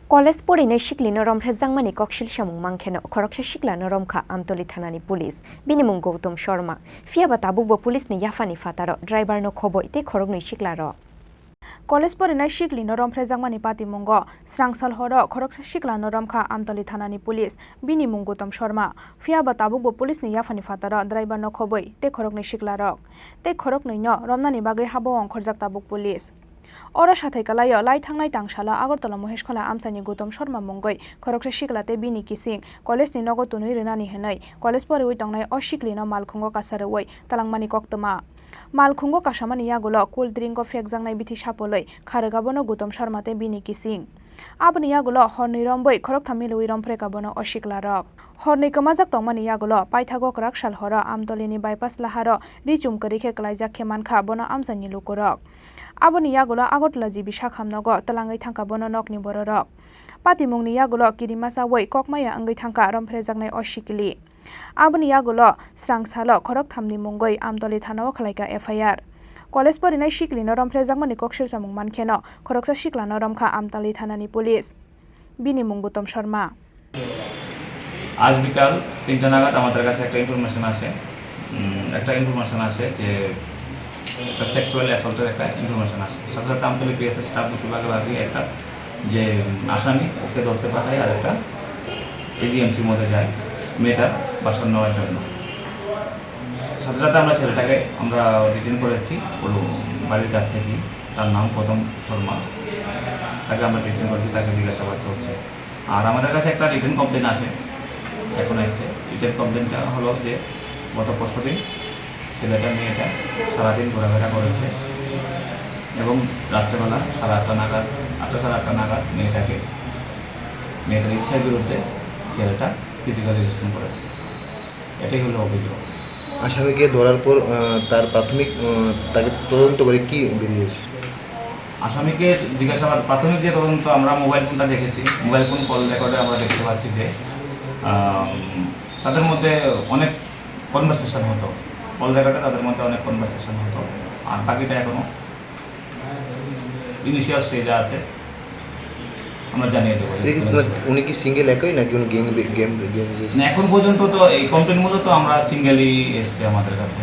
College Porinai Siklino romphremani koksil samung mangkheno Khoroksa Siklano Romkha Amtali thanani police bini mung Goutam Sharma fiaba tabukbo police ni yafani fataro driver no khoboi te khoroknoi Siklaro College Porinai Siklino romphremani pati mungo srangsal horo Khoroksa Siklano Romkha Amtali thanani police bini mung Goutam Sharma fiaba tabukbo police ni yafani fataro driver no khoboi te khoroknoi Siklarok te khoroknoi no romnani bagai habo khorjak tabuk police Ora sathai kalayo lai thangnai tangsala Agartala Moheshkhala Amsani Goutam Sharma Mungwi Khoroksa Siklate bini kising college ni nogo tunui rinani henai college pore tangnai o Siklino malkhungo kasaroi talangmani koktama malkhungo kasamani yagulo cool drink ko fekjangnai bithi sapoloi kharagabono Goutam Sharma te bini kising aboni yagulo horni romboi khorokthami lui romphrekabono o Siklarok horni kamajak tongmani yagulo paithago kraksal horo Amtolini bypass laharo richum karikhe klaijak khemankha bono amsani lukorok Aboni yagulo Agartala jibi sakhamnogo talangai thangka bono nokni bororok patimungni yagulo kirimasa woi kokmaya angai thangka romphremjaknai o Sikli aboni yagulo srangsalo khorokthamni mungoi Amtali thanao khlaika FIR College Porinai Siklino romphremjakmani koksil samung mankheno Khoroksa Siklano Romkha Amtali thanani police bini mung Goutam Sharma আজ বিকাল 3টা নাগাদ আমাদের কাছে একটা information আসে যে একটা সেক্সুয়াল অ্যাসল্টের একটা ইনফরমেশন আসে সাথে সাথে আমতলী পিএসএস স্টাফ বিভাগে একটা যে আসামি ওকে ধরতে পাঠায় আর একটা এজিএমসির মধ্যে যায় মেয়েটার বাসা নেওয়ার জন্য সাথে সাথে আমরা ছেলেটাকে আমরা ডিটেইন করেছি ওর বাড়ির কাছ থেকে তার নাম গৌতম শর্মা তাকে আমরা ডিটেইন করেছি তাকে জিজ্ঞাসাবাদ চলছে আর আমাদের কাছে একটা রিটেন কমপ্লেন আসে এখন এসছে রিটেন কমপ্লেনটা হলো যে গত পরশুদিন ছেলেটা মেয়েটা সারাদিন ঘোরাফেরা করেছে এবং রাত্রেবেলা 8:30 নাগাদ মেয়েটার ইচ্ছার বিরুদ্ধে ছেলেটা ফিজিক্যাল রিলেশন করেছে এটাই হলো অভিযোগ আসামিকে ধরার পর তার প্রাথমিক তাকে তদন্ত করে কি বেরিয়েছে আসামিকে জিজ্ঞাসাবাদ প্রাথমিক যে তদন্ত আমরা মোবাইল ফোনটা দেখেছি মোবাইল ফোন কল রেকর্ডে আমরা দেখতে পাচ্ছি যে তাদের মধ্যে অনেক কনভারসেশন হতো কল রেকর্ডে তাদের মধ্যে অনেক কনভারসেশন হতো আর বাকিটা এখনো ইনিশিয়াল স্টেজে আছে আমরা জানিয়ে দেবো উনি কি সিঙ্গেল একই নাকি উনি গেম না এখন পর্যন্ত তো এই কমপ্লেন মূলত আমরা সিঙ্গেলই এসছে আমাদের কাছে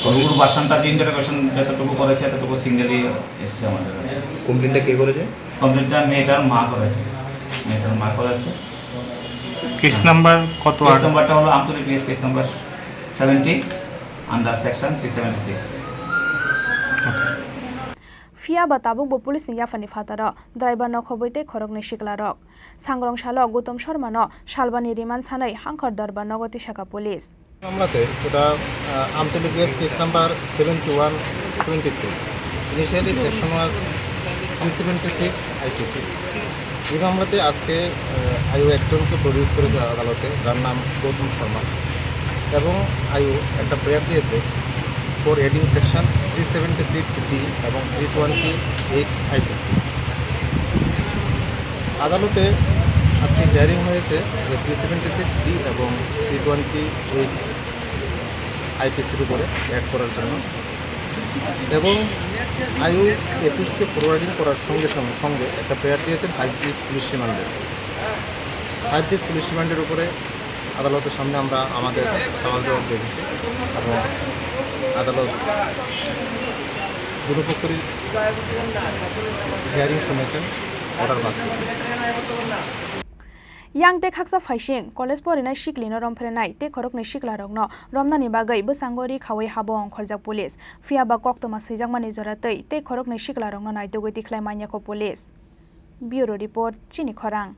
পুরো ভার্সনটা যে ইন্টারোগেশন যতটুকু করেছে ততটুকু সিঙ্গেলই এসছে আমাদের কাছে কমপ্লেনটা কে করেছে কমপ্লেনটা মেয়েটার মা করেছে কেস নাম্বার কত কেস নাম্বারটা হলো Amtali PS case number 70 under section 376 Fiaba tabukbo police ni yafani fataro driver no khoboite khoroknoi Siklarok sangrong shalo Goutam Sharma no shalbani riman sanai hangkhor darbar nogoti shaka police মামলাতে এটা Amtali case number 7122 initially section was 376 IPC এই মামলাতে আজকে আইও একজনকে produce করেছে আদালতে যার নাম গৌতম শর্মা এবং আইও একটা প্রেয়ার দিয়েছে ফর হেডিং সেকশন 376 ডি এবং 328 আইপিসি আদালতে আজকে হিয়ারিং হয়েছে যে 376 ডি এবং 328 আইপিসির উপরে অ্যাড করার জন্য এবং আইও 21কে ফরওয়ার্ডিং করার সঙ্গে একটা প্রেয়ার দিয়েছেন 5 দিস পুলিশ রিমান্ডের উপরে আদালতের সামনে আমরা আমাদের সওয়াল জবাব রেখেছি এবং আদালত দুপক্ষেরই হিয়ারিং শুনেছেন অর্ডার পাস করেছেন Yang te khaksa phaising College Porinai Siklino romphremani te khoroknoi Siklarokno romnani bagai bsangori khawai habong khorjak police fiaba koktoma seijakmani joratei te khoroknoi Siklarokno naitogoi tikhlai manyako police Bureau Report Chini Khorang